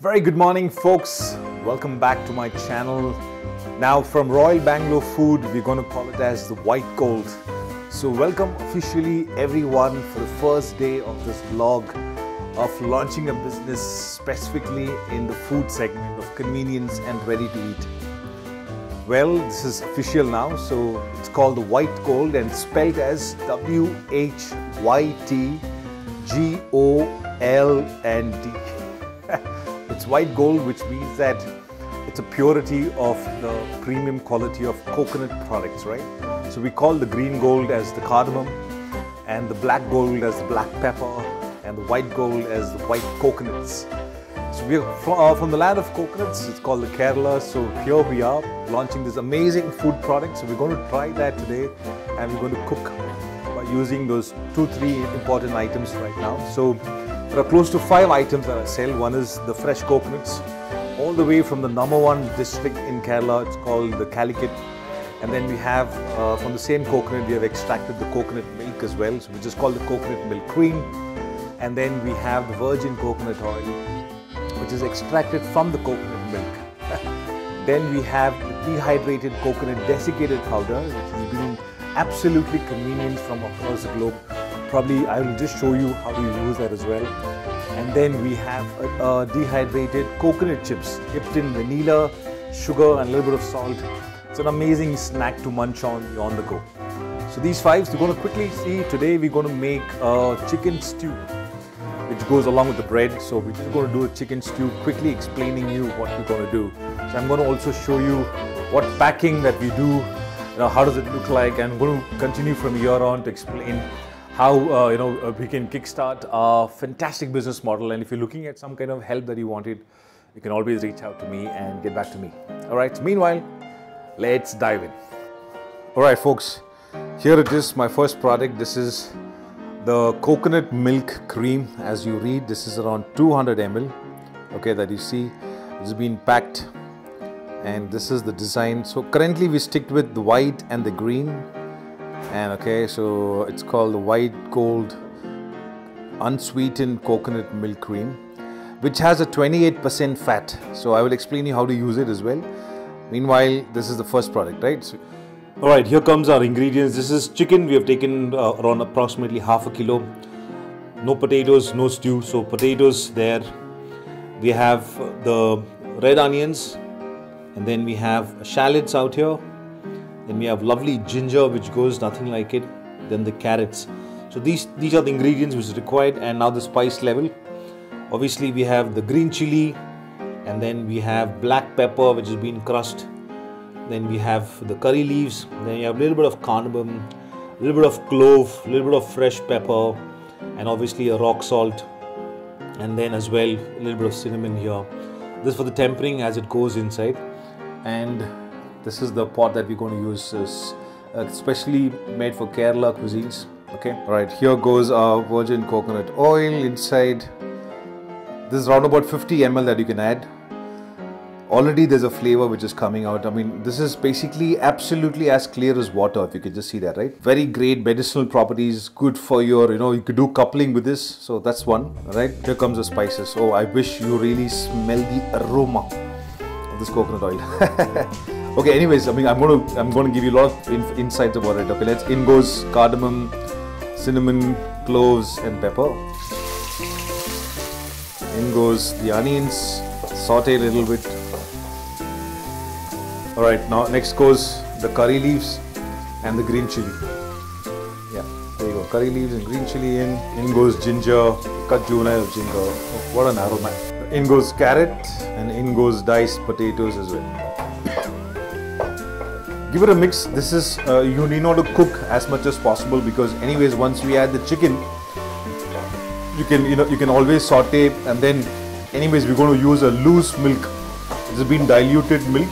Very good morning, folks. Welcome back to my channel. Now from Royal Bangalore Food, we're going to call it as the Whytgold. So welcome officially everyone for the first day of this vlog of launching a business specifically in the food segment of convenience and ready to eat. Well, this is official now, so it's called the Whytgold and spelled as W-H-Y-T-G-O-L-N-D. It's Whytgold, which means that it's a purity of the premium quality of coconut products, right? So we call the green gold as the cardamom, and the black gold as the black pepper, and the white gold as the white coconuts. So we are from the land of coconuts. It's called the Kerala. So here we are launching this amazing food product. So we're going to try that today, and we're going to cook by using those 2-3 important items right now. So there are close to 5 items that I sell. One is the fresh coconuts, all the way from the #1 district in Kerala. It's called the Calicut. And then we have, from the same coconut, we have extracted the coconut milk as well, so which is called the coconut milk cream. And then we have the virgin coconut oil, which is extracted from the coconut milk. Then we have the dehydrated coconut desiccated powder, which has been absolutely convenient from across the globe. Probably I will just show you how to use that as well. And then we have dehydrated coconut chips dipped in vanilla, sugar and a little bit of salt. It's an amazing snack to munch on the go. So these 5, we're going to quickly see. Today we're going to make a chicken stew, which goes along with the bread. So we're just going to do a chicken stew, quickly explaining you what we're going to do. So I'm going to also show you what packing that we do, how does it look like, and I'm going to continue from here on to explain how we can kickstart a fantastic business model. And if you're looking at some kind of help that you wanted, you can always reach out to me and get back to me. All right, meanwhile, let's dive in. All right, folks, here it is, my first product. This is the coconut milk cream. As you read, this is around 200 ml, okay, that you see. It's been packed, and this is the design. So currently we stick with the white and the green. And okay, so it's called the Whytgold unsweetened coconut milk cream, which has a 28% fat. So I will explain you how to use it as well. Meanwhile, this is the first product, right? So, all right, here comes our ingredients. This is chicken. We have taken around approximately ½ kilo. No potatoes, no stew. So potatoes there. We have the red onions, and then we have shallots out here. Then we have lovely ginger, which goes nothing like it. Then the carrots. So these are the ingredients which is required. And now the spice level. Obviously we have the green chili, and then we have black pepper, which has been crushed. Then we have the curry leaves. Then you have a little bit of cardamom, a little bit of clove, a little bit of fresh pepper, and obviously a rock salt. And then as well a little bit of cinnamon here. This is for the tempering as it goes inside. And this is the pot that we're going to use, especially made for Kerala cuisines. Okay. All right. Here goes our virgin coconut oil inside. This is around about 50 ml that you can add. Already there's a flavor which is coming out. I mean, this is basically absolutely as clear as water, if you can just see that, right? Very great medicinal properties, good for your, you could do coupling with this. So that's one, right? Here comes the spices. Oh, I wish you really smell the aroma of this coconut oil. Okay, anyways, I mean, I'm going to give you a lot of insights about it. Okay, in goes cardamom, cinnamon, cloves and pepper. In goes the onions, saute a little bit. Alright, now next goes the curry leaves and the green chili. Yeah, there you go, curry leaves and green chili in. In goes ginger, cut juna of ginger. Oh, what an aroma. In goes carrot, and in goes diced potatoes as well. Give it a mix. This is, you need not to cook as much as possible, because anyways, once we add the chicken, you can always saute. And then anyways, we're going to use a loose milk. This has been diluted milk.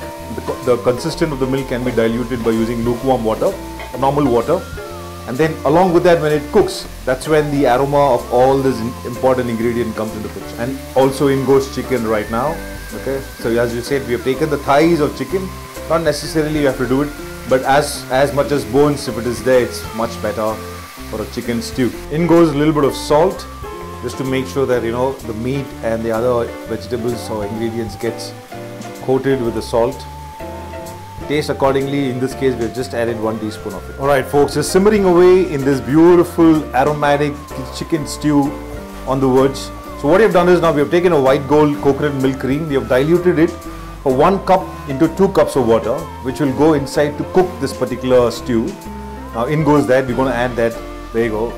The consistence of the milk can be diluted by using lukewarm water, normal water. And then along with that, when it cooks, that's when the aroma of all this important ingredient comes into picture. And also in goes chicken right now. Okay, so as you said, we have taken the thighs of chicken. Not necessarily you have to do it, but as much as bones, if it is there, it's much better for a chicken stew. In goes a little bit of salt, just to make sure that the meat and the other vegetables or ingredients gets coated with the salt. Taste accordingly. In this case, we have just added 1 teaspoon of it. Alright folks, it's simmering away in this beautiful aromatic chicken stew on the verge. So what we have done is now we have taken a Whytgold coconut milk cream. We have diluted it for 1 cup into 2 cups of water, which will go inside to cook this particular stew. Now in goes that. We're going to add that. There you go.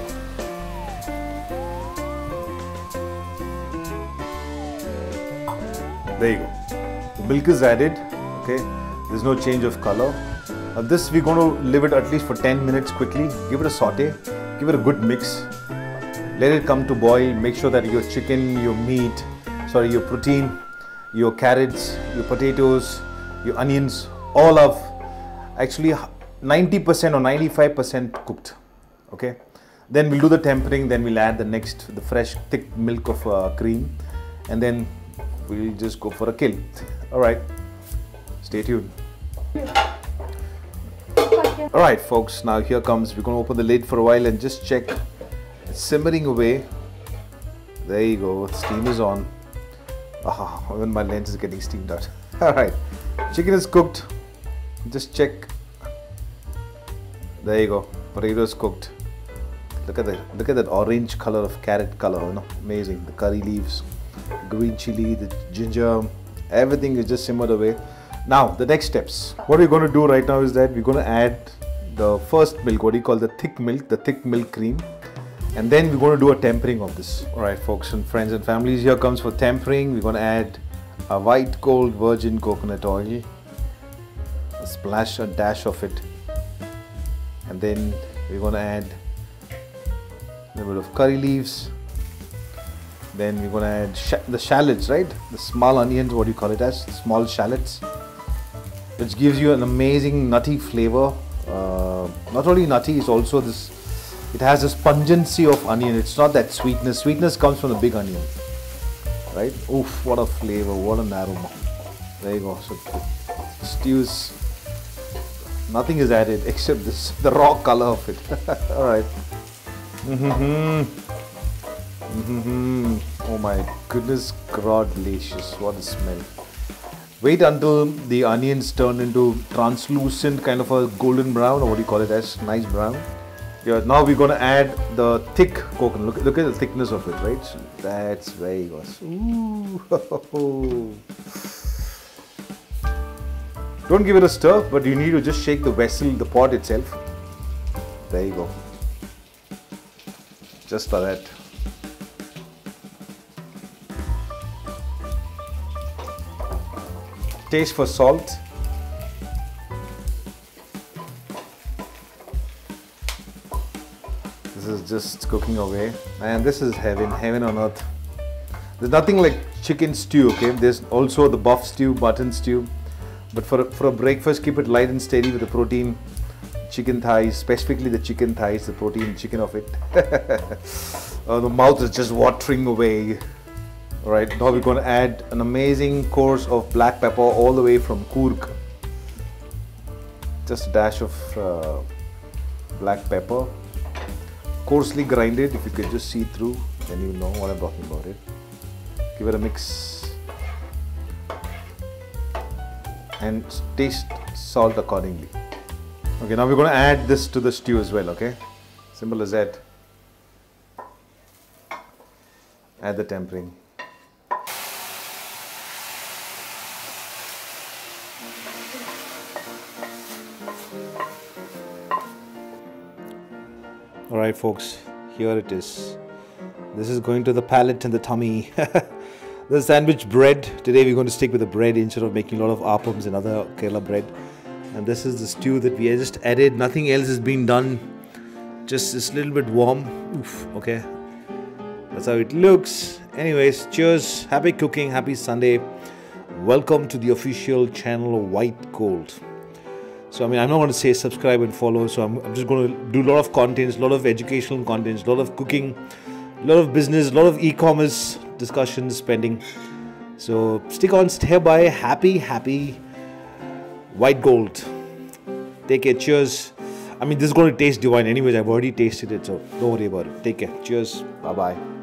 There you go. The milk is added. Okay. There's no change of color. This we're going to leave it at least for 10 minutes quickly. Give it a saute. Give it a good mix. Let it come to boil. Make sure that your chicken, your meat, your protein, your carrots, your potatoes, your onions, all of actually 90% or 95% cooked. Okay. Then we'll do the tempering. Then we'll add the fresh thick milk of cream, and then we'll just go for a kill. All right. Stay tuned. Alright folks, now here comes, we're going to open the lid for a while and just check. It's simmering away. There you go, steam is on. Even my lens is getting steamed out. Alright, chicken is cooked. Just check. There you go, potato is cooked. Look at that orange color of carrot color, amazing. The curry leaves, green chili, the ginger, everything is just simmered away. Now the next steps. What we're going to do right now is that we're going to add the first milk, what do you call the thick milk cream, and then we're going to do a tempering of this. Alright folks and friends and families, here comes for tempering. We're going to add a Whytgold virgin coconut oil, a splash, a dash of it, and then we're going to add a little bit of curry leaves. Then we're going to add the shallots, right? The small onions, what do you call it as? Small shallots, which gives you an amazing nutty flavor. Not only nutty, it's also this, it has this pungency of onion. It's not that sweetness. Sweetness comes from the big onion, right? Oof, what a flavor, what an aroma. There you go. So the stews, nothing is added except this, the raw color of it. Alright. Oh my goodness, God, delicious. What a smell. Wait until the onions turn into translucent kind of a golden brown, or what do you call it as, nice brown. Yeah, now we're going to add the thick coconut. Look at the thickness of it, right? So that's very good. Ooh. Don't give it a stir, but you need to just shake the vessel, the pot itself. There you go. Just for that. Taste for salt. This is just cooking away, and this is heaven on earth. There's nothing like chicken stew, okay? There's also the buff stew, mutton stew, but for a breakfast, keep it light and steady with the protein. Chicken thighs, specifically the chicken thighs, the protein chicken of it. The mouth is just watering away. Alright, now we're going to add an amazing course of black pepper all the way from Coorg. Just a dash of black pepper. Coarsely grinded, if you could just see through, then you know what I'm talking about it. Give it a mix. And taste salt accordingly. Okay, now we're going to add this to the stew as well, okay? Simple as that. Add the tempering. Alright folks, here it is. This is going to the palate and the tummy. The sandwich bread. Today we're going to stick with the bread instead of making a lot of appams and other Kerala bread. And this is the stew that we just added. Nothing else has been done. Just this little bit warm. Oof, okay. That's how it looks. Anyways, cheers. Happy cooking. Happy Sunday. Welcome to the official channel of Whytgold. So I'm not going to say subscribe and follow. So I'm just going to do a lot of contents, a lot of educational contents, a lot of cooking, a lot of business, a lot of e-commerce discussions, spending. So stick on, stay by. Happy Whytgold. Take care. Cheers. I mean, this is going to taste divine anyways. I've already tasted it, so don't worry about it. Take care. Cheers. Bye-bye.